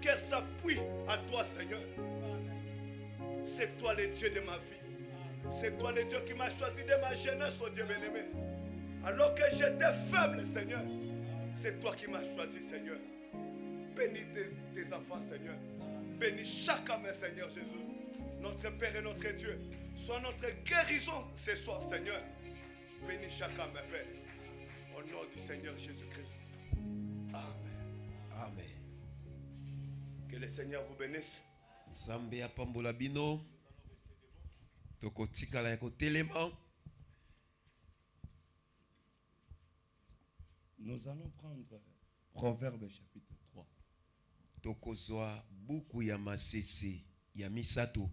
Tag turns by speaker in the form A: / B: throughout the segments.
A: cœur s'appuie à toi, Seigneur. C'est toi le Dieu de ma vie. C'est toi le Dieu qui m'a choisi de ma jeunesse, oh Dieu bien-aimé. Alors que j'étais faible, Seigneur, c'est toi qui m'as choisi, Seigneur. Bénis tes enfants, Seigneur. Bénis chaque âme, Seigneur Jésus. Notre Père et notre Dieu. Sois notre guérison ce soir, Seigneur. Bénis chaque âme, Père. Au nom du Seigneur Jésus-Christ. Amen.
B: Amen.
A: Que le Seigneur vous bénisse.
B: Nzambe apambola bino. Tokotikala yako telema.
C: Nous allons prendre Proverbe chapitre 3.
B: Tokozwa buku ya masese ya misato.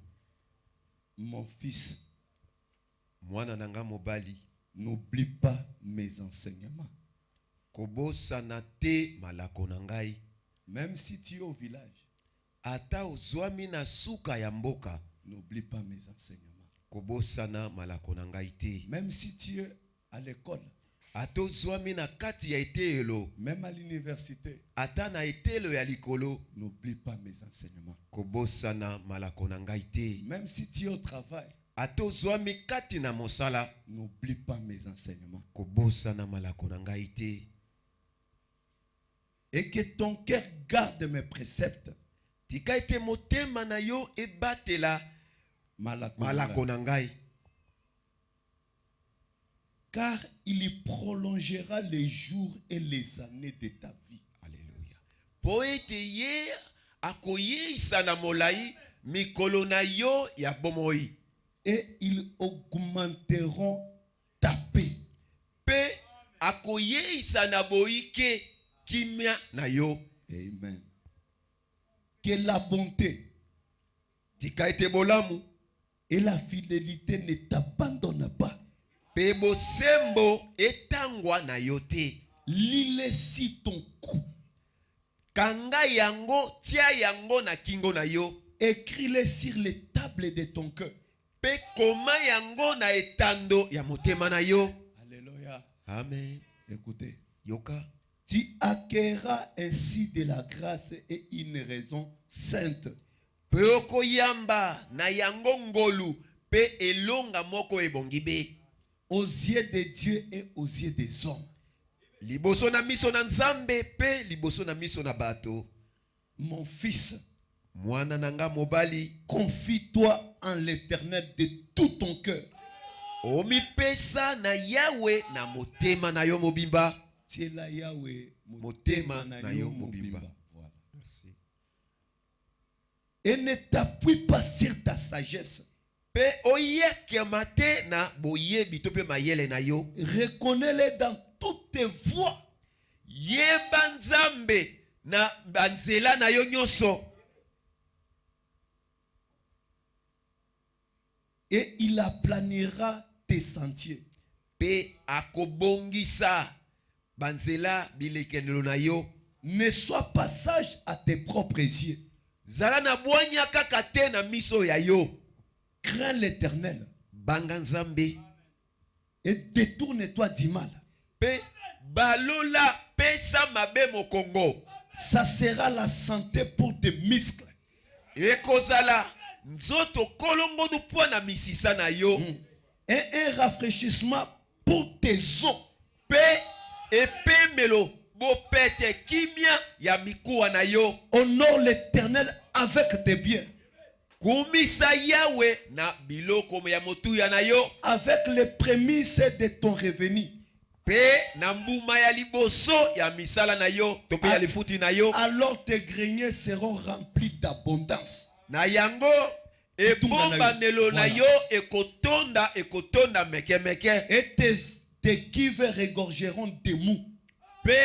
C: Mon fils,
B: Mwana nanga mobali.
C: n'oublie pas mes enseignements.
B: Kobosana te malako na ngai.
C: Même si tu es au village,
B: Ata ozwami na suka ya mboka.
C: n'oublie pas mes enseignements.
B: Kobosana malako na ngai te.
C: Même si tu es à l'école,
B: Ata ozwami na kati ya etelo.
C: même à l'université,
B: Ata na etelo ya likolo.
C: n'oublie pas mes enseignements.
B: Kobosana malako na ngai te.
C: Même si tu es au travail,
B: Ata ozwami kati na mosala.
C: n'oublie pas mes enseignements.
B: Kobosana malako na ngai te.
C: Et que ton cœur garde mes préceptes.
B: Tika ete motema na yo ebatela malako na ngai.
C: Car il y prolongera les jours et les années de ta vie.
B: Alléluia. Po ete ye akoyeisa na molai mikolo na yo ya bomoi.
C: Et ils augmenteront ta paix.
B: Pe akoyeisa na boike kimia na yo.
C: Amen. Que la bonté
B: Tika ete bolamu
C: et la fidélité ne t'abandonnent pas.
B: pe bosembo etangwa na yo te.
C: Lis-les sur ton cou.
B: Kanga yango tia yango na kingo na yo.
C: Écris-les sur les tables de ton cœur.
B: Pe koma yango na etando ya motema na yo.
C: Alléluia.
B: Amen.
C: Écoutez.
B: Yoka.
C: Tu acquerras ainsi de la grâce et une raison sainte.
B: Pe okoyamba na yango ngolu pe elonga moko ebongibe.
C: Aux yeux de Dieu et aux yeux des hommes.
B: Liboso na miso na Nzambe pe liboso na miso na bato.
C: Mon fils,
B: Mwana nanga mobali,
C: confie-toi en l'Éternel de tout ton cœur.
B: omi pesa na Yahweh na motema na yo mobimba.
C: Tu es là, Yahweh,
B: Motema na yo mobimba.
C: Voilà.
B: Merci.
C: Et ne t'appuie pas sur ta sagesse.
B: Pe oyeke mate na boyebi to pe mayele na yo.
C: Reconnais-les dans toutes tes voies.
B: Yeba Nzambe na banzela na yo nyonso.
C: Et il aplanira tes sentiers.
B: Pe akobongisa banzela bilekendelo na yo.
C: Ne sois pas sage à tes propres yeux.
B: Zala na bwanya kaka te na miso ya yo.
C: Crains l'Éternel
B: Banga Nzambe.
C: et détourne-toi du mal.
B: Pe balola pesa mabe mokongo.
C: Ça sera la santé pour tes muscles.
B: Ekozala nzoto kolongo nu po na misisa na yo.
C: Et un rafraîchissement pour tes os.
B: Pe epemelo bo pete kimia ya mikuwa na yo.
C: Honore l'Éternel avec tes biens.
B: Kumisa Yahweh na biloko ya motuya na yo.
C: Avec les prémices de ton revenu.
B: Pe na mbuma ya liboso ya misala na yo. To pe ya lifuti na yo.
C: Alors tes greniers seront remplis d'abondance.
B: Na yango ebombanelo na yo ekotonda meke meke.
C: Et tes cuves regorgeront de mou.
B: Pe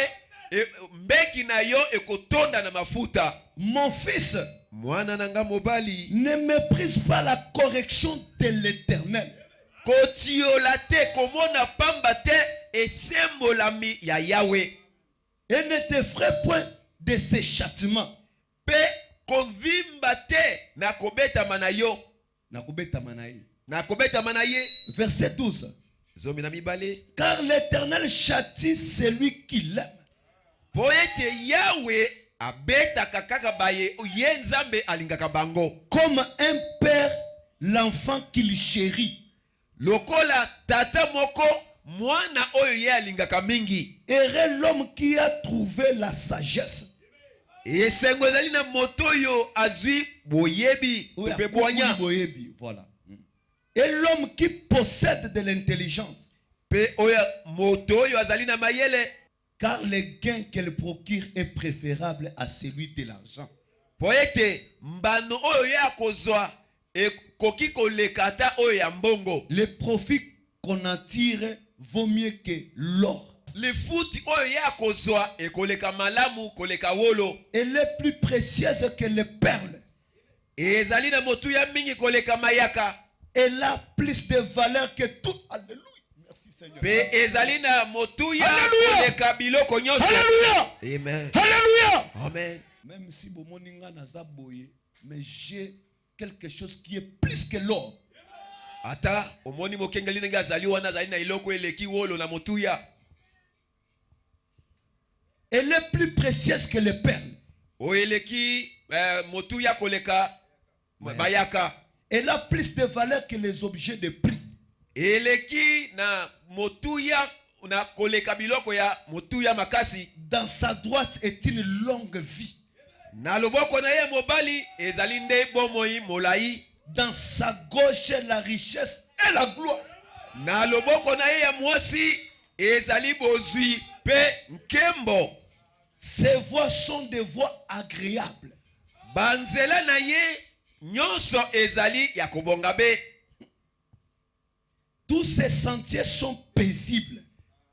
B: mbeki na yo ekotonda na mafuta.
C: Mon fils,
B: Mwana nanga mobali,
C: ne méprise pas la correction de l'Éternel.
B: kotiola te komona pamba te esembolami ya Yahweh.
C: Et ne t'effraie point de ses châtiments.
B: Pe kovimba te na kobetama na yo. Na kobetama na ye.
C: Verset 12.
B: Zomi na mibale.
C: Car l'Éternel châtie celui qui l'aime.
B: Po ete Yahweh abetaka kaka baye ye nzambe alingaka bango.
C: Comme un père, l'enfant qu'il chérit.
B: Lokola tata moko mwana oyo ye alingaka mingi.
C: Heureux l'homme qui a trouvé la sagesse.
B: Esengo ezali na moto oyo azwi boyebi pe boanya.
C: Voilà. Et l'homme qui possède de l'intelligence.
B: Pe oya moto oyo azali na mayele.
C: Car le gain qu'elle procure est préférable à celui de l'argent.
B: Poete mbano oyo ye akozwa ekoki kolekata oyo ya mbongo.
C: Le profit qu'on en tire vaut mieux que l'or.
B: Le futi oyo ye akozwa ekoleka malamu koleka wolo.
C: Elle est plus précieuse que les perles.
B: Ezali na motu ya mingi koleka mayaka.
C: Elle a plus de valeur que tout. Alléluia. Merci Seigneur.
B: Pe ezali na motu ya koleka biloko nyonso.
C: Alléluia.
B: Amen.
C: Alléluia.
B: Amen.
C: Même si bomoninga naza boye, mais j'ai quelque chose qui est plus que l'or.
B: Ata omoni mokengeli ndenge azali wana azali na iloko eleki wolo na motuya.
C: Elle est plus précieuse que les perles.
B: O eleki motuya koleka bayaka.
C: Elle a plus de valeur que les objets de prix.
B: Eleki na motuya na koleka biloko ya motuya makasi.
C: Dans sa droite est une longue vie.
B: Na loboko na ye mobali ezali nde bomoi molai.
C: Dans sa gauche la richesse et la gloire.
B: Na loboko na ye ya mwasi ezali bozwi pe nkembo.
C: Ses voies sont des voies agréables.
B: Banzela na ye nyonso ezali ya kobonga be.
C: Tous ces sentiers sont paisibles.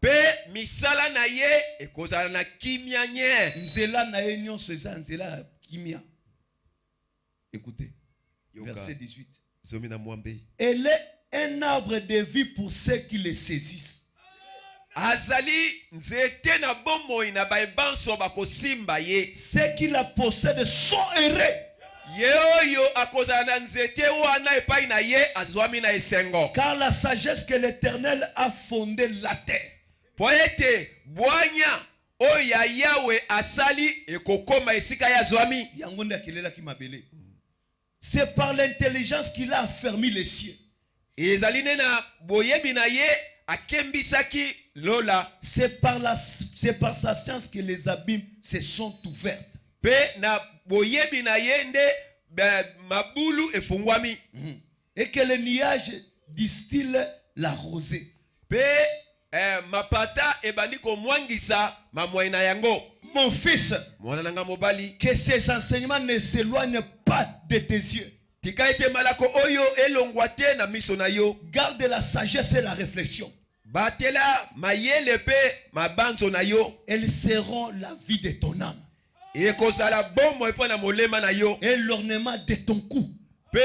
B: Pe misala na ye ekozala na kimia nye.
C: Nzela na ye nyonso eza nzela kimia. Écoutez. Verset 18. Elle est un arbre de vie pour ceux qui le saisissent.
B: Azali nzete na bomoi na baibanso bakosimba ye.
C: Ceux qui la possèdent sont heureux.
B: Yeoyo akozala na nzete wana epai na ye azwami na esengo.
C: Car la sagesse que l'Éternel a fondé la terre.
B: Poete bwanya oya Yahweh asali ekokoma esika ya zwami.
C: Yangonde akelela ki mabele. C'est par l'intelligence qu'il a affermi les cieux.
B: Ezali na boyebi na ye akembisaki lola.
C: C'est par sa science que les abîmes se sont ouverts.
B: Pe na boyebi na ye nde mabulu efungwami.
C: Et que les nuages distillent la rosée.
B: Pe mapata ebandi ko mwangisa mamwai na yango.
C: Mon fils,
B: mwana nanga mobali,
C: que ces enseignements ne s'éloignent pas de tes yeux.
B: Tika ete malako oyo elongwate na miso na yo.
C: Garde la sagesse et la réflexion.
B: Batela mayele pe mabanzo na yo.
C: Elles seront la vie de ton âme.
B: Ekozala bomo epo na molema na yo.
C: Et l'ornement de ton cou.
B: Pe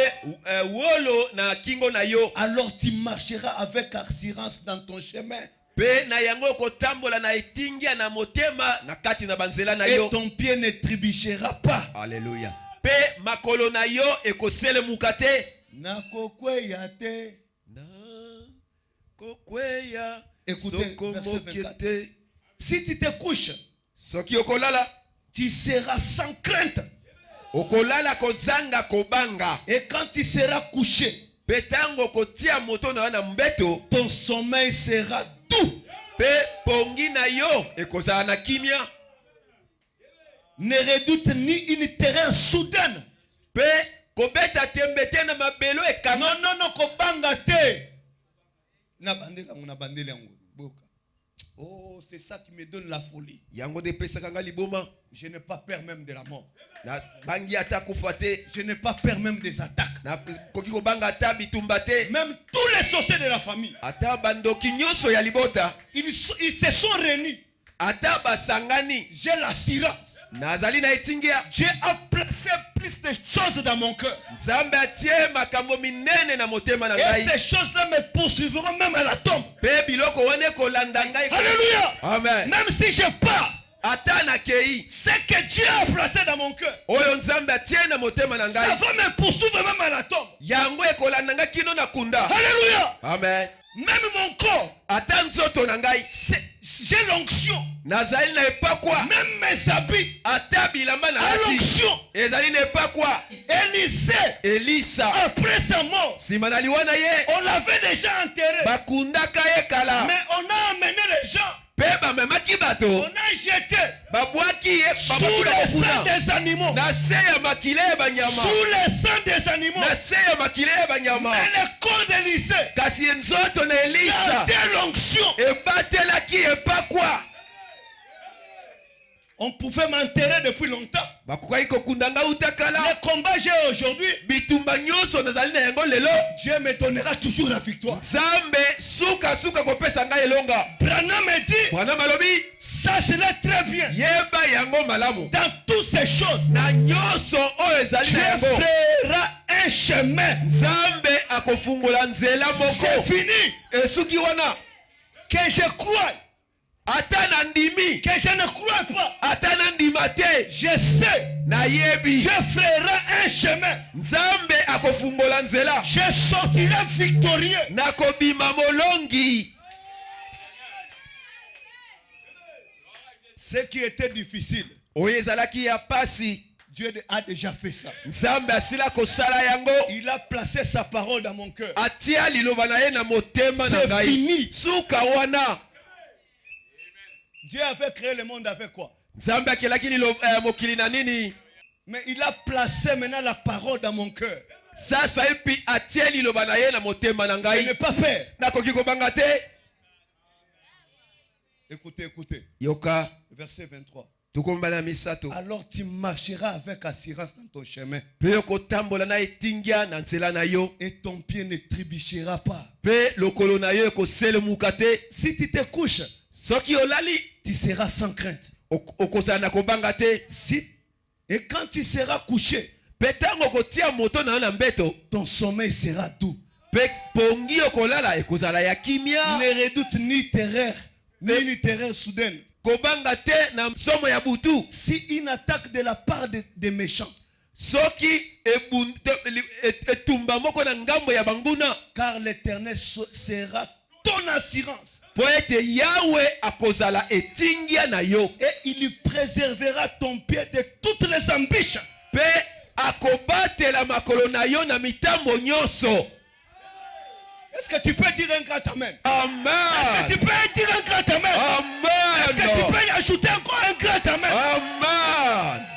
B: wolo na kingo na yo.
C: Alors tu marcheras avec assurance dans ton chemin.
B: Pe na yango kotambola na etingia na motema na kati na banzela na yo.
C: Et ton pied ne trébuchera pas.
B: Alléluia. Pe makolo na yo ekosele mukate.
C: Na kokweya te.
B: Na kokweya.
C: Écoutez, verset 24. Si tu te couches,
B: soki okolala,
C: tu seras sans crainte.
B: Okolala kozanga kobanga.
C: Et quand tu seras couché,
B: petango kotia moto na wana mbeto,
C: ton sommeil sera doux.
B: Pe pongi na yo ekozala na kimia.
C: Ne redoute ni une terrain soudaine.
B: Pe kobeta tembete na mabelo ekanga.
C: Non, kobanga te. Na bandele yango boka. Oh, c'est ça qui me donne la folie.
B: Yango de pesaka nga liboma.
C: Je n'ai pas peur même de la mort.
B: Na bangi ata kufate.
C: Je n'ai pas peur même des attaques.
B: Na koki ko banga ata bitumbate.
C: Même tous les sorciers de la famille.
B: Ata bandoki nyonso ya libota.
C: Ils se sont réunis.
B: Ata basangani.
C: J'ai l'assurance.
B: Nazali na etingia.
C: Dieu a placé plus de choses dans mon cœur.
B: Nzambe atie makambo minene na motema na ngai.
C: Et ces choses-là me poursuivront même à la tombe.
B: Pe biloko wane kolanda ngai.
C: Alléluia.
B: Amen.
C: Même si je pars.
B: Ata kei.
C: C'est que Dieu a placé dans mon cœur.
B: Oyo nzambe atie na motema na ngai.
C: Ça va me poursuivre même à la tombe.
B: Yango ekolanda ngai kino na kunda.
C: Alléluia.
B: Amen.
C: Même mon corps,
B: ata nzoto na ngai
C: j'ai l'onction.
B: nazali na epakwa,
C: Même mes habits,
B: ata bilamba
C: à
B: nalati
C: l'onction.
B: ezali na epakwa.
C: Élisée,
B: Elisa
C: après sa mort,
B: nsima na liwa na ye
C: on l'avait déjà enterré.
B: bakundaka ye kala,
C: Mais on a amené les gens.
B: mpe bamemaki bato
C: On a jeté
B: babwaki ye
C: sous
B: babwaki
C: le sang
B: bakuna
C: des animaux.
B: na se ya makile ya banyama,
C: Sous le sang des animaux.
B: na se ya makile ya banyama.
C: Mais le corps d'Élisée,
B: Kasi nzoto na Elisa
C: c'était l'onction.
B: ebatelaki epakwa,
C: On pouvait m'enterrer depuis longtemps.
B: bakokaki kokunda nga uta kala.
C: Le combat j'ai aujourd'hui,
B: Bitumba nyonso nazali na yango lelo,
C: Dieu me donnera toujours la victoire.
B: Nzambe suka kopesa ngai elonga.
C: Branham me dit,
B: Bwana malobi
C: sache-le très bien.
B: yeba yango malamu,
C: Dans toutes ces choses,
B: na nyonso oyo ezali
C: Dieu
B: na yango
C: fera un chemin.
B: Nzambe akofungola nzela
C: C'est
B: moko.
C: fini.
B: Esuki wana
C: Que je croie,
B: ata na ndimi
C: que je ne crois pas.
B: ata na ndima te,
C: Je sais,
B: nayebi
C: Dieu fera un chemin.
B: Nzambe akofungola nzela,
C: Je sortirai victorieux.
B: nakobima molongi.
C: Ce qui était difficile,
B: Oyo ezalaki ya pasi,
C: Dieu a déjà fait ça.
B: Nzambe asila kosala yango,
C: Il a placé sa parole dans mon cœur.
B: atia liloba na ye na motema na
C: C'est
B: ngai.
C: fini.
B: Suka wana
C: Dieu avait créé le monde avec quoi?
B: Nzambe akelaki mokili na nini?
C: Mais il a placé maintenant la parole dans mon cœur.
B: Sasa epi atia liloba na ye na motema na
C: Je
B: ngai.
C: n'ai pas peur.
B: Nakoki kobanga te.
C: Écoutez, écoutez.
B: Yoka
C: Verset 23.
B: tukombana misato.
C: Alors tu marcheras avec assurance dans ton chemin.
B: Pe kotambola na etingia na nzela na yo.
C: Et ton pied ne trébuchera pas.
B: Pe lokolo na yo ekoselemuka te.
C: Si tu te couches,
B: Soki olali
C: tu seras sans crainte.
B: okozala na kobanga te.
C: Et quand tu seras couché,
B: Pe tango kotia moto na yo na mbeto,
C: ton sommeil sera doux.
B: pe pongi okolala ekozala ya kimia.
C: Ne redoute ni terreur, ni une terreur soudaine.
B: Kobanga te na somo ya butu.
C: Si une attaque de la part des méchants,
B: Soki etumba moko na ngambo ya banguna,
C: car l'Éternel sera ton assurance.
B: po ete Yawe akozala etingia na yo,
C: Et il préservera ton pied de toutes les embûches.
B: pe akobatela makolo na yo na mitambo nyonso.
C: Est-ce que tu peux dire un grand amen? Est-ce
B: Amen.
C: que tu peux dire un grand amen? Est-ce que tu
B: Amen.
C: peux ajouter encore un grand amen?
B: Amen.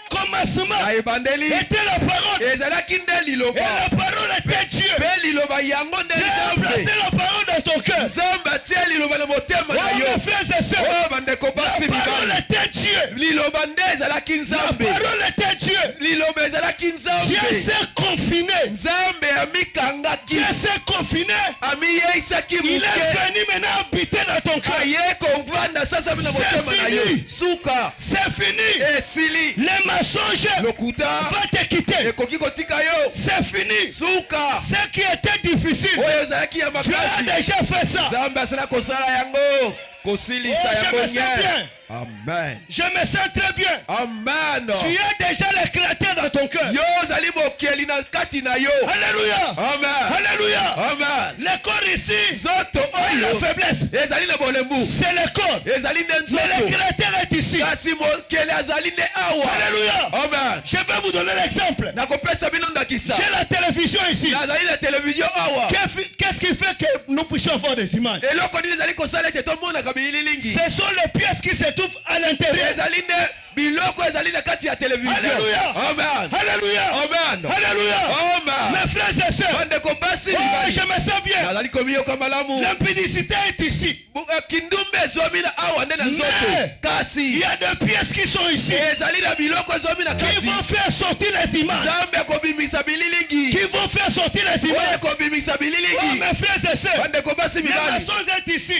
C: Commencement
B: Na ebandeli
C: était la parole.
B: ezalaki nde
C: Et
B: liloba,
C: la parole était Dieu.
B: pe liloba yango nde
C: Dieu a placé
B: Nzambe.
C: la parole dans ton cœur.
B: Nzambe atia liloba na motema
C: Oh,
B: na yo.
C: mes frères et sœurs,
B: Oh bandeko basi
C: la parole
B: mibali,
C: était Dieu.
B: liloba nde ezalaki
C: La
B: Nzambe.
C: parole était Dieu.
B: Liloba ezalaki
C: Dieu
B: Nzambe.
C: s'est confiné.
B: Nzambe amikangaki,
C: Dieu s'est confiné.
B: amiyeisaki
C: Il est
B: moke,
C: venu maintenant habiter dans ton cœur.
B: aye kovanda sasa na
C: C'est
B: motema na yo.
C: fini.
B: Suka
C: C'est fini.
B: esili,
C: Les mensonges
B: lokuta
C: vont te quitter.
B: ekoki kotika yo.
C: C'est fini.
B: Suka
C: Ce qui était difficile,
B: oyo ezalaki ya
C: Dieu a
B: makasi,
C: déjà fait ça.
B: Nzambe asala kosala yango, kosilisa
C: Oh, je
B: yango
C: me sens
B: nye.
C: bien.
B: Amen.
C: Je me sens très bien.
B: Amen.
C: Tu as déjà le créateur dans ton cœur.
B: Yo ozali mokeli na kati na yo.
C: Alléluia.
B: Amen.
C: Alléluia.
B: Amen.
C: Le corps ici,
B: Nzoto
C: et la
B: oyo
C: faiblesse,
B: ezali na bolembu,
C: c'est le corps.
B: ezali nde
C: Mais le
B: nzoto,
C: créateur est ici.
B: kasi mokeli azali nde awa.
C: Alléluia.
B: Amen.
C: Je vais vous donner l'exemple.
B: Nakopesa bino ndakisa.
C: J'ai la télévision ici.
B: Nazali na télévision awa.
C: Qu'est-ce qui fait que nous puissions voir des images?
B: Eloko nini ezali kosala ete tomonaka bililingi.
C: Ce sont les pièces qui se trouvent à l'intérieur.
B: Ezali nde biloko ezali na kati ya télévision.
C: Alléluia.
B: Amen.
C: Alléluia.
B: Amen.
C: Alléluia.
B: Amen.
C: Mes frères et sœurs,
B: Bandeko basi
C: oh,
B: mibali.
C: je me sens bien.
B: Nazali komiyoka malamu.
C: L'impudicité est ici.
B: Kindumbe ezwami na awa nde na nzoto.
C: Mais il
B: Kasi
C: y a des pièces qui sont ici
B: ezali na biloko ezwami na
C: qui
B: kati.
C: vont faire sortir les images.
B: Nzambe akobimisa bililingi.
C: Qui vont faire sortir les
B: Oyo
C: images.
B: ekobimisa
C: Oh,
B: bililingi.
C: mes frères et sœurs,
B: Bandeko basi
C: la
B: mibali.
C: chose est ici.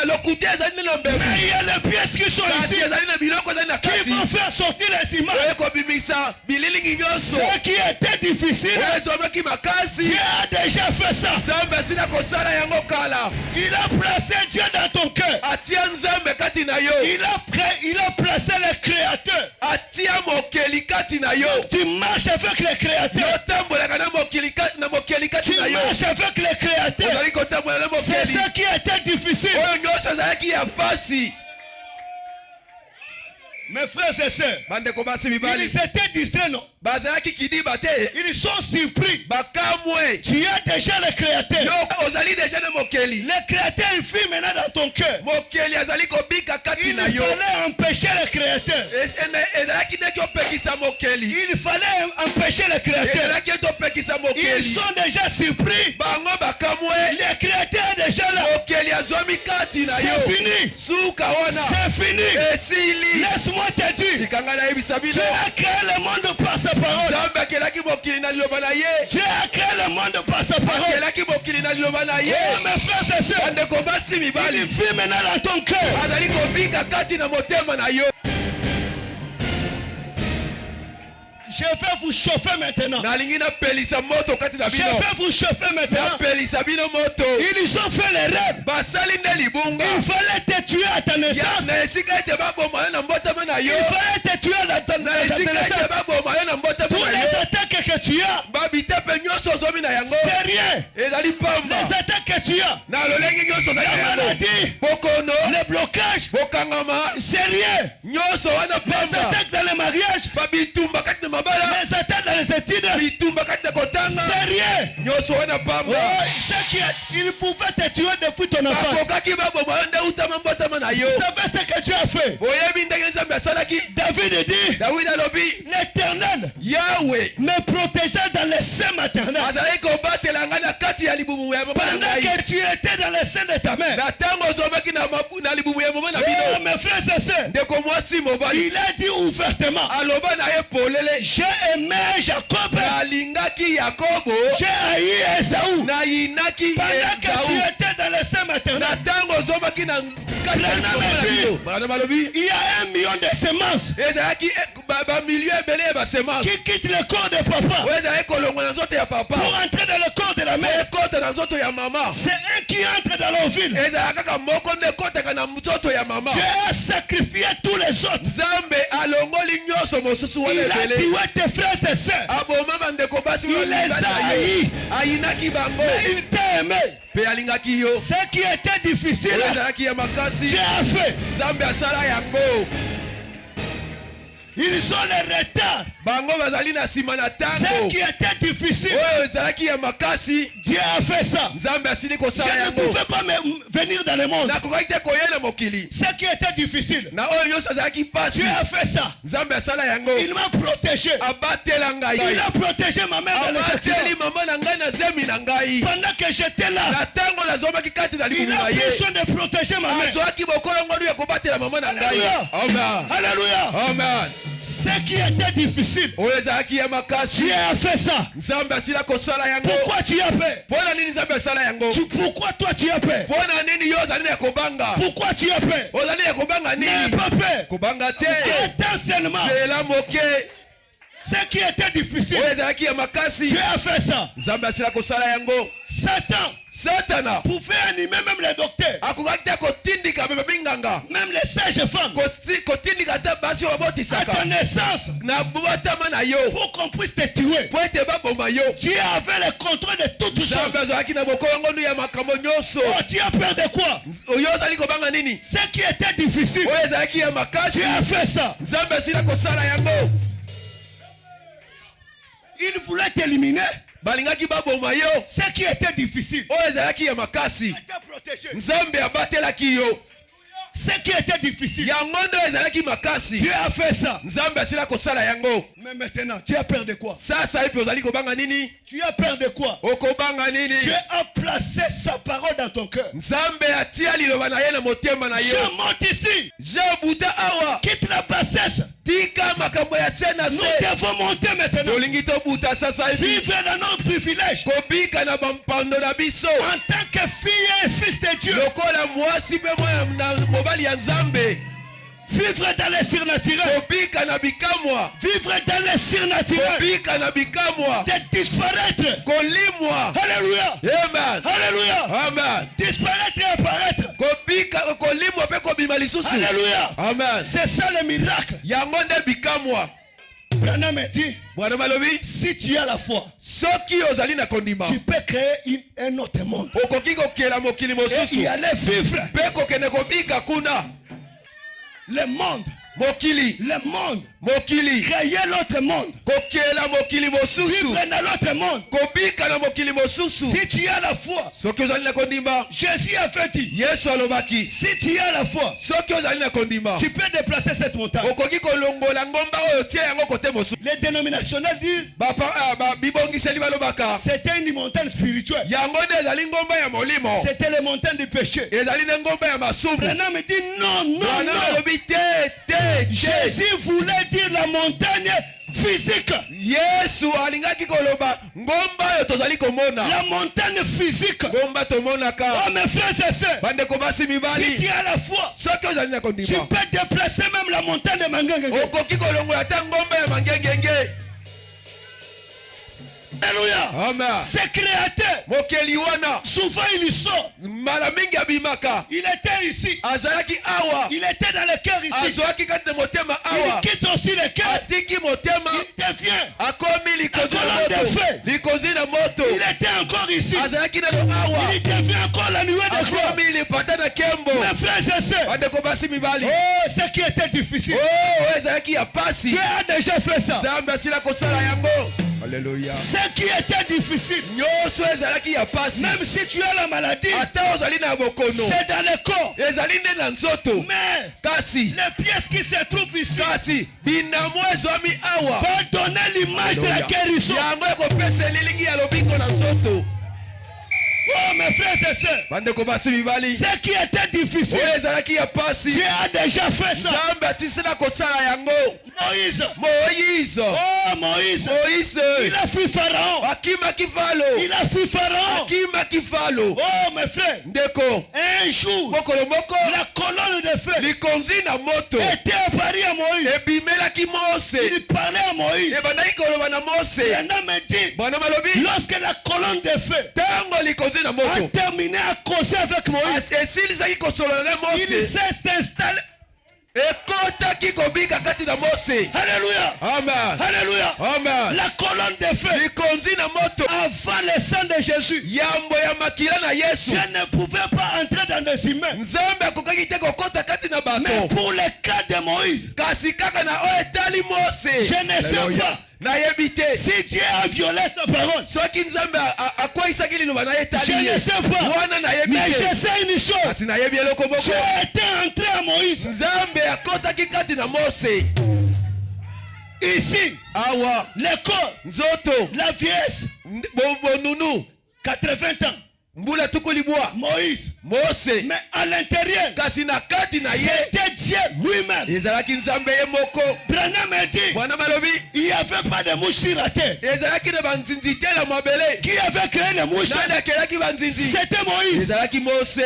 B: Lokuta ezali nde na mbegu.
C: Mais il y a les pièces pièces qui sont ici, qui vont faire sortir les images. Ce qui était difficile, Dieu a déjà fait ça. Il a placé Dieu dans ton cœur. Il a placé le créateur. Tu marches avec le créateur. Tu marches avec le créateur. C'est ça qui était difficile. Mes frères et sœurs, ils étaient distraits, non? Ils sont surpris. Tu as déjà le créateur. Le créateur, il vit maintenant dans ton cœur. Il fallait empêcher le créateur. Il fallait empêcher le créateur. Ils sont déjà surpris. Le créateur est déjà là. C'est fini. C'est fini. Laisse-moi te dire, tu as créé le monde par sa parole. Tu as créé le monde par sa parole. Oh, mes frères et sœurs, il vit maintenant dans ton cœur. Je vais vous chauffer maintenant. Je vais vous chauffer maintenant. Ils ont fait l'erreur. Il fallait te tuer à ta naissance. Il fallait te tuer à ta naissance. Tous les attaques que tu as, c'est rien. Les attaques que tu as, la maladie, le blocage, c'est rien. Les attaques dans le mariage, les attaques dans les études, c'est rien. Il pouvait te tuer depuis ton enfance. Vous savez ce que tu as fait? David dit, l'Éternel me protégeait dans le sein maternel. Pendant que tu étais dans le sein de ta mère. Oh, mes frères et sœurs, il a dit ouvertement, j'ai aimé Jacob, j'ai haï Esaü. Pendant que tu étais dans le sein maternel, il y a 1 million de semences qui quittent le corps de papa pour entrer dans le corps de la mère. C'est un qui entre dans l'ovule. Dieu a sacrifié tous les autres. Il a tué tes frères et sœurs. Il les a haïs. Mais il t'a aimé. Ce qui était difficile, Dieu a fait. Ils ont le retard. Ce qui était difficile, Dieu a fait ça. Je ne pouvais pas venir dans le monde. Ce qui était difficile, Dieu a fait ça. Il m'a protégé. Il a protégé ma mère dans les accidents. Pendant que j'étais là, il a pris soin de protéger ma mère. Alléluia. Alléluia.
B: Amen.
C: Ce qui était difficile, Dieu a fait ça. Pourquoi tu as peur? Pourquoi toi tu as peur? Pourquoi tu as peur? N'aie pas peur. Attends seulement. Ce qui était difficile, Dieu a fait ça. Satan pouvait animer même les docteurs, même les sages-femmes à ta naissance, pour qu'on puisse te tuer. Dieu avait le contrôle de toutes choses. Oh, tu as peur de quoi? Ce qui était difficile, Dieu a fait ça. Il voulait t'éliminer. Ce qui était difficile, ce qui était difficile, Dieu a fait ça. Mais maintenant, tu as peur de quoi? Tu as peur de quoi? Dieu a placé sa parole dans ton cœur. Je monte ici. Quitte la bassesse. Nous devons monter maintenant. Vivre dans nos privilèges. En tant que fille et fils de Dieu. Vivre dans le surnaturel.
B: Kobika na bikamwa.
C: Vivre dans le surnaturel.
B: Kobika na bikamwa.
C: De disparaître.
B: Kolimwa.
C: Alléluia.
B: Amen.
C: Alléluia.
B: Amen.
C: Disparaître et apparaître.
B: Kobika kolimwa pe kobima lisusu.
C: Alléluia.
B: Amen.
C: C'est ça le miracle.
B: Yango nde bikamwa.
C: Branham dit,
B: Bwana malobi,
C: si tu as la foi,
B: soki ozali na kondima,
C: tu peux créer un autre monde.
B: okoki kokela mokili
C: Et
B: mosusu.
C: y aller vivre.
B: Pe kokende kobika kuna.
C: Le monde.
B: Mokili.
C: Le monde.
B: Mokili.
C: Créer l'autre monde.
B: Kokela mokili mosusu.
C: Vivre dans l'autre monde.
B: Kobika na mokili mosusu.
C: Si tu as la foi,
B: Soki ozali na kondima,
C: Jésus a fait dit,
B: Yesu alobaki.
C: si tu as la foi,
B: Soki ozali na kondima,
C: tu peux déplacer cette montagne.
B: okoki kolongola ngomba oyo tie yango kote mosusu.
C: Les dénominationnels disent,
B: Bibongiseli balobaka.
C: c'était une montagne spirituelle.
B: Yango nde ezali ngomba ya molimo.
C: C'était les montagnes du péché.
B: Ezali ne ngomba ya masumu.
C: Branham dit non, non,
B: Bwana
C: non.
B: alobi te.
C: Jésus voulait dire la montagne physique.
B: Yesu alingaki koloba ngomba oyo tozali komona.
C: La montagne physique.
B: Ngomba tomonaka.
C: Oh mes frères et sœurs,
B: Bandeko basi
C: si
B: mibali.
C: tu as la foi,
B: Soki ozali na
C: tu
B: kondima,
C: peux déplacer même la montagne de Mangengenge.
B: okoki kolongola ata ngomba ya mangengenge.
C: Alléluia.
B: Amen.
C: Ce créateur,
B: Mokeli wana
C: souvent il sort.
B: mala mingi abimaka.
C: Il était ici.
B: Azalaki awa.
C: Il était dans le cœur ici.
B: Azwaki kati na motema awa.
C: Il quitte aussi le cœur.
B: Atiki motema.
C: Il devient.
B: Akomi likozi na
C: Akola
B: moto.
C: ndefe.
B: Likozi na moto.
C: Il était encore ici.
B: Azalaki na awa.
C: Il devient encore la nuée de gloire.
B: Akomi lipata na kembo.
C: Mes frères et sœurs,
B: Bandeko basi mibali.
C: oh, ce qui était difficile,
B: Oh, ezalaki ya pasi.
C: tu as déjà fait ça.
B: Nzambe asila kosala yango. Alléluia.
C: Ce qui était difficile,
B: Nyonso ezalaki ya pasi.
C: même si tu as la maladie,
B: Ata ozali na bokono.
C: c'est dans le corps.
B: Ezali nde na nzoto.
C: Mais
B: Kasi.
C: les pièces qui se trouvent ici
B: Kasi binamo ezwami awa.
C: vont donner l'image de la guérison.
B: Yango ekopesa elilingi ya lobiko na nzoto.
C: Oh mes frères et sœurs,
B: Bandeko basi mibali.
C: ce qui était difficile,
B: Oyo ezalaki ya pasi.
C: tu as déjà fait ça.
B: Nzambe atisina kosala yango.
C: Moïse,
B: Moïse.
C: oh Moïse,
B: Moïse.
C: il a fui Pharaon.
B: Akimaki falo.
C: Il a fui Pharaon.
B: Akimaki falo.
C: Oh mes frères,
B: Ndeko.
C: un jour,
B: Mokolo moko.
C: la colonne de feu
B: Likonzi na moto.
C: était apparue à Moïse.
B: Ebimelaki Mose.
C: Il parlait à Moïse.
B: Ebandaki koloba na Mose.
C: Maintenant me dit,
B: Bwana malobi.
C: lorsque la colonne de feu
B: Tango likonzi na
C: a
B: moto.
C: terminé à causer avec Moïse,
B: Esilisaki kosolola na
C: il
B: Mose.
C: s'est installé.
B: Ekotaki kobika kati na Mose.
C: Alléluia.
B: Amen.
C: Alléluia.
B: Amen.
C: La colonne de feu,
B: Likonzi na moto.
C: avant le sang de Jésus,
B: Yambo ya makila na Yesu.
C: Dieu ne pouvait pas entrer dans les humains.
B: Nzambe akokaki te kokota kati na
C: Mais
B: bato.
C: pour le cas de Moïse,
B: Kasi kaka na oyo etali Mose.
C: je ne sais pas
B: Nayebi te.
C: si Dieu a violé sa parole.
B: Soki Nzambe akweyisaki liloba na ye etali
C: Je
B: ye.
C: ne sais pas.
B: Wana nayebi
C: Mais
B: te.
C: je sais une chose.
B: Kasi nayebi eloko moko.
C: Dieu était entré à Moïse.
B: Nzambe akotaki kati na Mose.
C: Ici,
B: Awa.
C: le corps,
B: Nzoto.
C: la vieillesse,
B: Bonunu.
C: 80 ans.
B: Mbula tukulibwa.
C: Moïse.
B: Mose.
C: Mais à l'intérieur,
B: Kasi na kati na ye.
C: c'était Dieu lui-même.
B: Ezalaki Nzambe ye moko.
C: Branham a dit,
B: Bwana malobi.
C: il n'y avait pas de mouches sur la terre.
B: Ezalaki na banzinzi te na mabele.
C: Qui avait créé les mouches?
B: Nani akelaki banzinzi?
C: C'était Moïse.
B: Ezalaki Mose.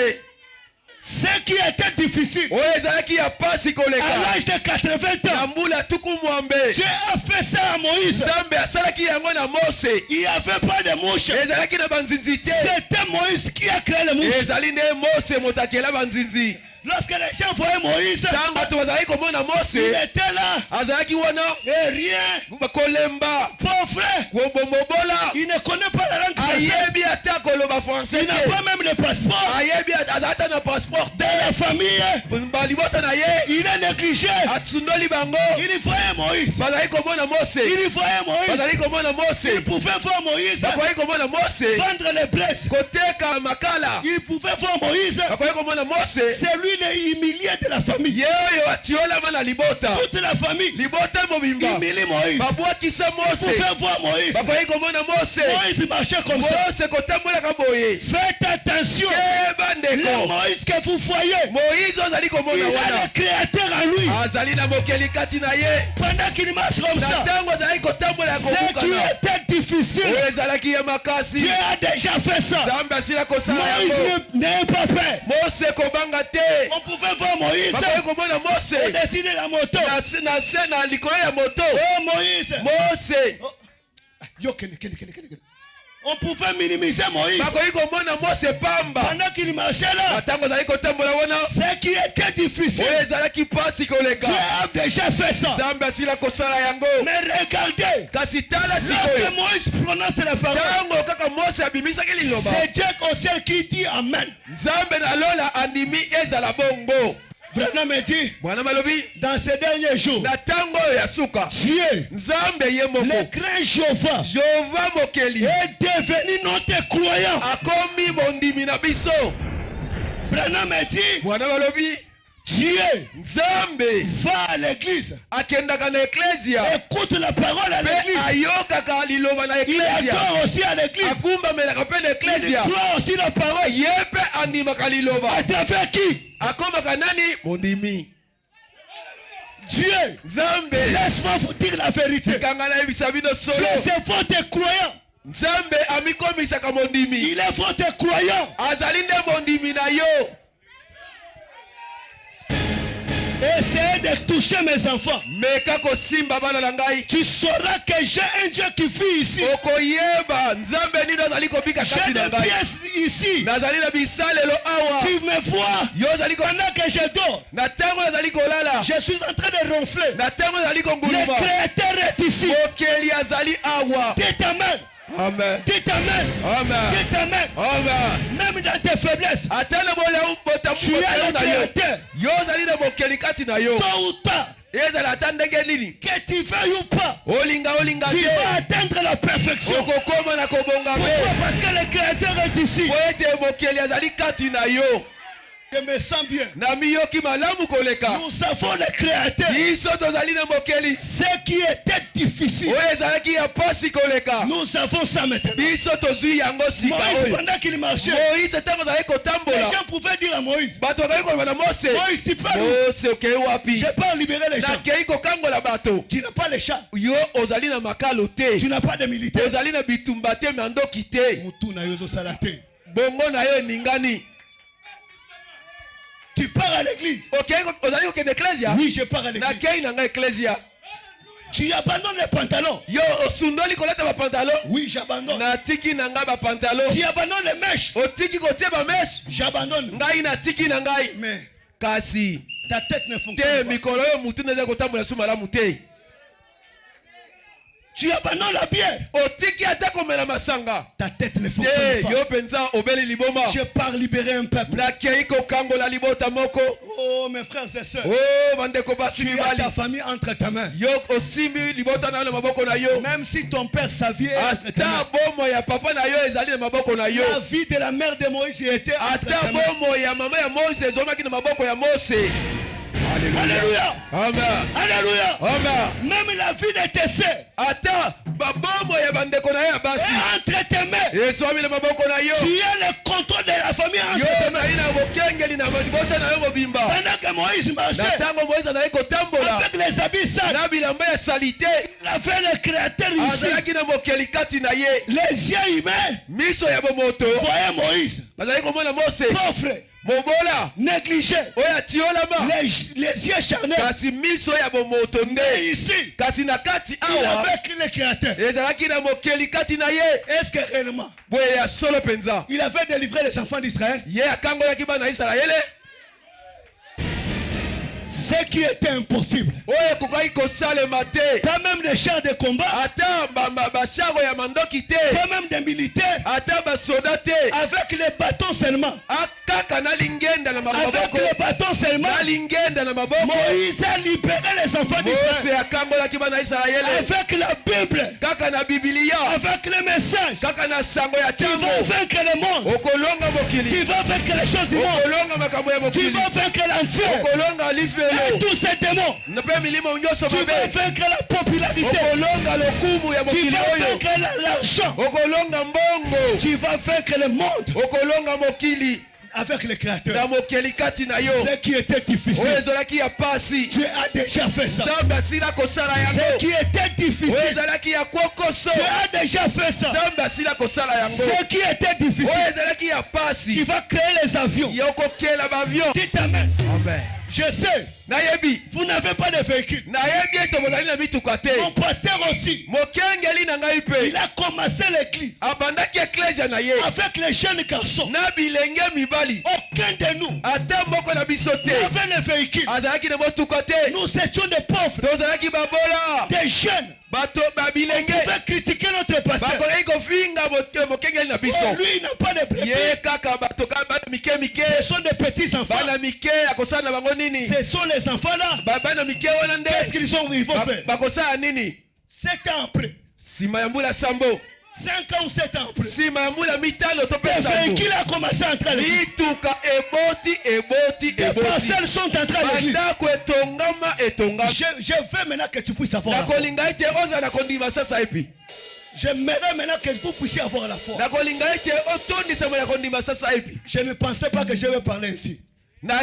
C: Ce qui était difficile,
B: Oyo ezalaki ya pasi
C: à
B: koleka.
C: l'âge de 80
B: Na
C: ans,
B: mbula tuku mwambe.
C: Dieu a fait ça à Moïse.
B: Nzambe asalaki yango na Mose.
C: Il n'y avait pas de mouches.
B: Ezalaki na banzinzi te.
C: C'était Moïse qui a créé les mouches.
B: Ezali nde Mose moto akela banzinzi.
C: Lorsque les gens voyaient Moïse,
B: Ntango bato bazalaki komona
C: il
B: Mose.
C: était là
B: Azalaki wana.
C: et rien.
B: Kolemba.
C: Pauvre,
B: Mobola.
C: il ne connaît pas la langue française.
B: Ayebi ata koloba français
C: Il n'a
B: te.
C: pas même le passeport.
B: Ayebi azalata na passeport te.
C: Dans la famille,
B: Balibota na ye.
C: il est négligé.
B: Atsundoli bango.
C: Il voyait Moïse.
B: Bazalaki komona Mose.
C: Il voyait Moïse.
B: Bazalaki komona Mose.
C: Il pouvait voir Moïse
B: Bakoki komona Mose.
C: vendre les blesses.
B: Koteka makala.
C: Il pouvait voir Moïse.
B: Bakoki komona Mose.
C: C'est lui le humilié de la famille.
B: Ye oyo atiolama na libota.
C: Toute la famille
B: Libota mobimba.
C: humilie Moïse.
B: Babwakisa
C: Il
B: Mose.
C: pouvait voir Moïse.
B: Bakoki komona Mose.
C: Moïse marchait comme ça.
B: Mose kotambolaka boye.
C: Faites attention.
B: Yeba
C: Le
B: ndeko.
C: Moïse que vous voyez,
B: Moïse ozali
C: il
B: komona
C: a
B: wana.
C: le créateur en lui.
B: azali na mokeli kati na ye.
C: Pendant qu'il marche comme ça,
B: Natango azali kotambola ya
C: ce qui
B: kokukana.
C: était difficile,
B: Oyo ezalaki ya makasi.
C: Dieu a déjà fait ça.
B: Nzambe asila kosala
C: Moïse
B: yango.
C: n'est pas peur.
B: Mose kobanga te.
C: On pouvait voir Moïse
B: Bakoki komona Mose.
C: au-dessus de la moto.
B: Na se na likolo ya moto.
C: Oh Moïse.
B: Mose.
C: Oh. Yo, on pouvait minimiser Moïse.
B: Bakoki komona Mose pamba.
C: Pendant qu'il marchait là,
B: Natango azali kotambola wana.
C: ce qui était difficile,
B: Oyo ezalaki pasi koleka.
C: Dieu a déjà fait ça.
B: Nzambe asila kosala yango.
C: Mais regardez,
B: Kasi tala
C: lorsque
B: sikoyo.
C: Moïse prononce la parole,
B: Tango kaka Mose abimisaki liloba.
C: c'est Dieu au ciel qui dit Amen.
B: Nzambe na lola andimi ezala bongo.
C: Branham me dit,
B: Bwana malobi.
C: dans ces derniers jours,
B: Na tango oyo ya suka.
C: Dieu,
B: Nzambe ye moko.
C: le grand Jéhovah,
B: Jehova mokeli.
C: est devenu notre croyant.
B: Akomi mondimi na biso.
C: Branham me dit,
B: Bwana malobi.
C: Dieu
B: Nzambe
C: va à l'église,
B: akendaka na eklesia.
C: écoute la parole à
B: Pe
C: l'église.
B: ayokaka liloba na
C: Il
B: eklesia.
C: adore aussi à l'église.
B: Agumbamelaka pe na
C: Il
B: eklesia.
C: croit aussi la parole.
B: Ye pe andimaka liloba.
C: À travers qui?
B: Akomaka nani? Mondimi.
C: Dieu.
B: Nzambe.
C: Laisse-moi vous dire la vérité.
B: Kanga na yebisa bino solo.
C: Dieu, c'est votre croyant.
B: Nzambe amikomisaka mondimi.
C: Il est votre croyant.
B: Azali nde mondimi na yo.
C: Essayez de toucher mes enfants.
B: Meka kosimba bana na ngai.
C: Tu sauras que j'ai un Dieu qui vit ici.
B: Okoyeba Nzambe nini azali kobika
C: J'ai
B: kati na
C: des
B: ngai.
C: pièces ici.
B: Nazali na bisalelo awa.
C: Tu me vois.
B: Yo azali ko
C: Pendant que je dors,
B: na tango azali kolala.
C: je suis en train de ronfler.
B: Na tango azali
C: Le
B: konguluma.
C: Créateur est ici.
B: Mokeli azali awa.
C: Dites Amen.
B: Amen.
C: Dites Amen.
B: Amen.
C: Dites Amen.
B: Amen.
C: Même dans tes faiblesses,
B: Ata na bola
C: tu es le
B: na yo.
C: Créateur.
B: Yo azali na mokeli kati na yo.
C: Tôt ou tard,
B: Ezala ata ndenge nini?
C: que tu veuilles ou pas,
B: Olinga
C: tu
B: te.
C: vas atteindre la perfection.
B: Okokoma na kobonga
C: Pourquoi?
B: me.
C: Parce que le Créateur est ici.
B: Po ete mokeli azali kati na yo.
C: Je me sens bien.
B: Na miyoki malamu koleka.
C: Nous avons le Créateur.
B: Biso tozali na mokeli.
C: Ce qui était difficile,
B: Oyo ezalaki ya pasi koleka.
C: nous avons ça maintenant.
B: Biso tozwi yango sika
C: Moïse,
B: oyo.
C: pendant qu'il marchait,
B: Moïse ntango azali
C: les
B: kotambola.
C: gens pouvaient dire à Moïse,
B: Bato bakei koloba na Mose.
C: Moïse, tu parles où?
B: Mose okei wapi?
C: Je pars libérer les gens.
B: Nakei kokangola bato.
C: Tu n'as pas les chats.
B: Yo ozali na makalo te.
C: Tu n'as pas de militaires.
B: Ozali na bitumba te me ndoki te.
C: Mutu na yozo salate.
B: Bongo na yo eningani.
C: Tu pars à l'église.
B: Okei ozali kokende eklesia?
C: Oui, je pars à l'église.
B: Nakei na ngai eklesia.
C: Tu abandonnes les pantalons.
B: Yo osundoli kolata bapantalon?
C: Oui, j'abandonne.
B: Natiki na ngai bapantalon.
C: Tu abandonnes les mèches.
B: Otiki kotie bameshe?
C: J'abandonne.
B: Ngai natiki na ngai.
C: Mais
B: Kasi
C: ta tête ne
B: te
C: fonctionne pas.
B: mikolo oyo mutu neza kotambola su malamu te.
C: Tu abandonnes la bière.
B: Otiki ata komela masanga.
C: Ta tête ne
B: Te
C: fonctionne pas.
B: yo penza obeli liboma.
C: Je pars libérer un peuple.
B: Nakei kokangola libota moko.
C: Oh, mes frères et sœurs.
B: Oh bandeko basi
C: Tu as
B: mibali.
C: ta famille entre tes mains.
B: Yo osimbi libota na yo na maboko na yo.
C: Même si ton père Xavier est entre tes
B: Ata
C: mains.
B: bomo ya papa na yo ezali na maboko na yo.
C: La vie de la mère de Moïse était entre
B: Ata
C: ses mains.
B: bomo ya mama ya Mose ezomaki na maboko ya Mose.
C: Alléluia.
B: Amen.
C: Alléluia.
B: Amen.
C: Même la vie de tes sœurs
B: Ata babomo ya bandeko na yo ya basi.
C: est entre tes mains.
B: Ezomi na maboko na yo.
C: Tu as le contrôle de la famille entre
B: Yo
C: tes mains.
B: ozali na bokengeli na libota na yo mobimba.
C: Pendant que Moïse
B: Na
C: marchait
B: ntango Moïse azali kotambola
C: avec les habits sales,
B: na bilamba ya salite,
C: il avait le Créateur ici.
B: azalaki na mokeli kati na ye.
C: Les yeux humains
B: Miso ya bomoto
C: voyaient Moïse
B: bazali komona Mose
C: pauvre,
B: mobola
C: négligé,
B: oyo atiolama,
C: les yeux charnés.
B: kasi miso ya bomoto
C: Mais
B: nde.
C: ici,
B: Kasi na kati
C: il
B: awa
C: avait le Créateur.
B: ezalaki na mokeli kati na ye.
C: Est-ce que réellement,
B: Boye ya solo penza
C: il avait délivré les enfants d'Israël?
B: ye akangolaki bana Isalaele.
C: Ce qui était impossible.
B: Oyo ekokaki kosalema te.
C: Pas même des chars de combat,
B: Ata basharo ya mandoki te.
C: pas même des militaires,
B: Ata basoda te.
C: avec les bâtons seulement.
B: Akaka na lingenda na
C: Avec
B: maboko.
C: les bâtons seulement,
B: Na lingenda na maboko.
C: Moïse a libéré les enfants
B: Mose
C: d'Israël.
B: akangolaki bana Isalaele.
C: Avec la Bible,
B: Kaka na Biblia.
C: avec le message,
B: Kaka na sango ya
C: tu vas
B: tango.
C: vaincre le monde.
B: Okolonga
C: Tu
B: mokili.
C: vas vaincre les choses du monde.
B: Okolonga makambo ya
C: Tu
B: mokili.
C: vas vaincre l'enfer.
B: Okolonga
C: Et
B: lifelo.
C: tous ces démons.
B: Nape milimo nyonso
C: Tu vas
B: mabe.
C: vaincre la popularité.
B: Okolonga lokumu ya
C: Tu
B: mokili
C: vas
B: oyo.
C: vaincre l'argent.
B: Okolonga mbongo.
C: Tu vas vaincre le monde.
B: Okolonga mokili.
C: avec le Créateur.
B: Ce
C: qui était difficile, tu as déjà fait ça. Ce qui était difficile, tu as déjà fait ça. Ce qui était difficile, tu vas créer les avions. Dites amen. Je sais, vous n'avez pas de véhicule. Mon pasteur aussi, il a commencé l'église avec les jeunes garçons. Aucun de nous n'avait le véhicule. Nous étions des pauvres, des jeunes. On pouvait critiquer notre pasteur. Oh, lui, il n'a pas de bébé. Ce sont des petits enfants. Ce sont les enfants là. Qu'est-ce qu'ils vont faire? 7 ans après. 5 ans ou 7 ans après. Le véhicule a commencé à entrer à l'église. Les parcelles sont entrées à l'église. Je veux maintenant que tu puisses avoir la foi. J'aimerais maintenant que vous puissiez avoir la foi. Je ne pensais pas que je vais parler ici. Mes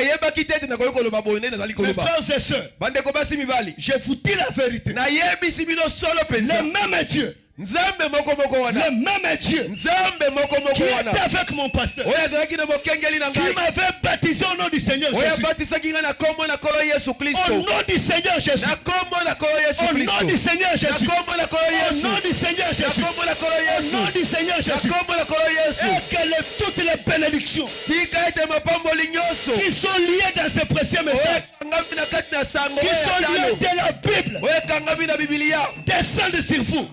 C: frères et sœurs, je vous dis la vérité. Le même Dieu, le même Dieu qui était avec mon pasteur, qui m'avait baptisé au nom du Seigneur Jésus. Au nom du Seigneur Jésus. Au nom du Seigneur Jésus. Au nom du Seigneur Jésus. Au nom du Seigneur Jésus. Et que toutes les bénédictions qui sont liées dans ce précieux message, qui sont liées de la Bible, descendent sur vous.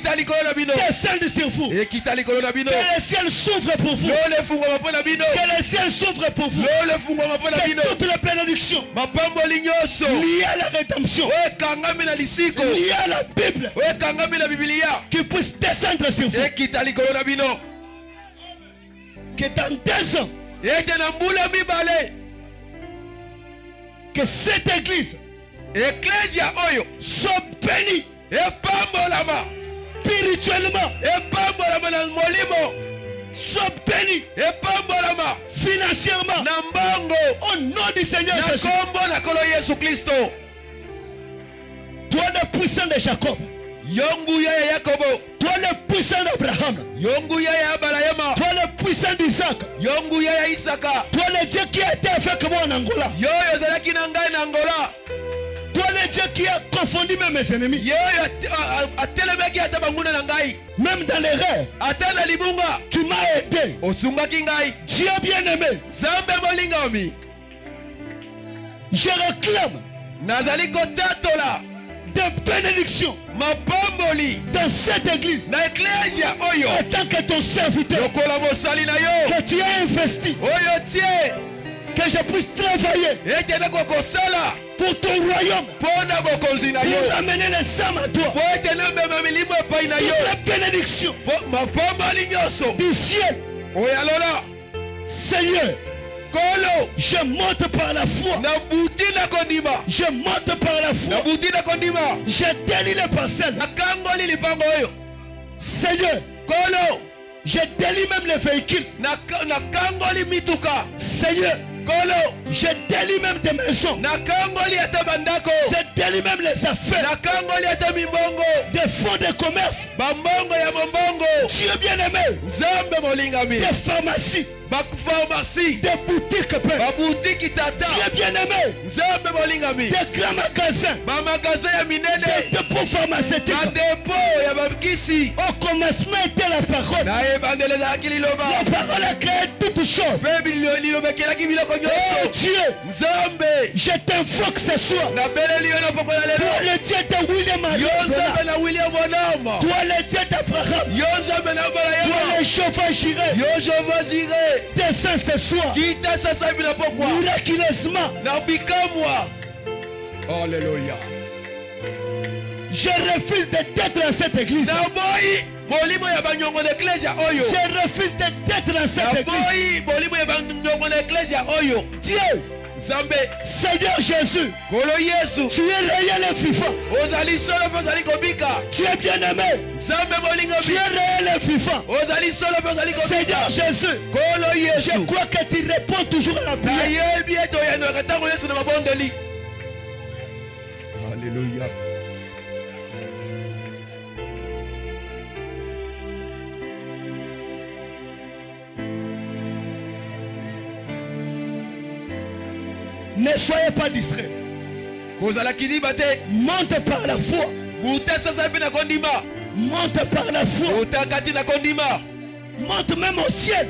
C: Descendent sur vous. Que le ciel s'ouvre pour vous. Que le ciel s'ouvre pour vous. Que toutes les bénédictions liées à la rédemption, liées à la Bible, qui puissent descendre sur vous. Que dans 2 ans, que cette église soit bénie spirituellement, soit béni financièrement au nom du Seigneur Jésus. Toi le puissant de Jacob, toi le puissant d'Abraham, toi le puissant d'Isaac, toi le Dieu qui a été avec moi en Angola, toi le Dieu qui a confondu même mes ennemis, même dans les rêves, tu m'as aidé. Dieu bien-aimé, je réclame des bénédictions dans cette église en tant que ton serviteur, que tu as investi, que je puisse travailler pour ton royaume, pour amener les âmes à toi, toute la bénédiction du ciel. Seigneur, je monte par la foi. Je monte par la foi. Je délie les parcelles. Seigneur, je délie même les véhicules. Seigneur, je délie même des maisons. Je délie même les affaires. Des fonds de commerce. Dieu bien-aimé, des pharmacies, des boutiques, Dieu bien-aimé, des grands magasins, des dépôts pharmaceutiques. Au commencement était la parole. La parole a créé toutes choses. Oh Dieu, je t'invoque ce soir. Toi le Dieu de William, toi le Dieu d'Abraham, toi le Jehovah Jireh, descends ce soir miraculeusement.
B: Alléluia.
C: Je refuse d'être dans cette église. Je refuse d'être dans cette église. Dieu, Seigneur Jésus, tu es réel et vivant. Tu es bien aimé. Tu es réel et vivant. Seigneur Jésus, je crois que tu réponds toujours à la prière.
B: Alléluia.
C: Ne soyez pas distrait. Monte par la foi. Monte par la foi. Monte même au ciel.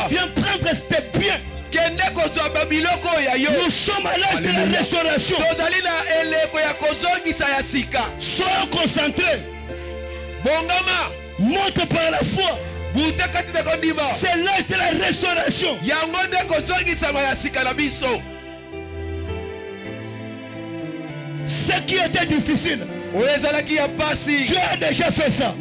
C: Viens prendre tes biens. Nous sommes à l'âge de la restauration. Soyons concentrés. Monte par la foi. C'est l'âge de la restauration. Ce qui était difficile, tu as déjà fait ça.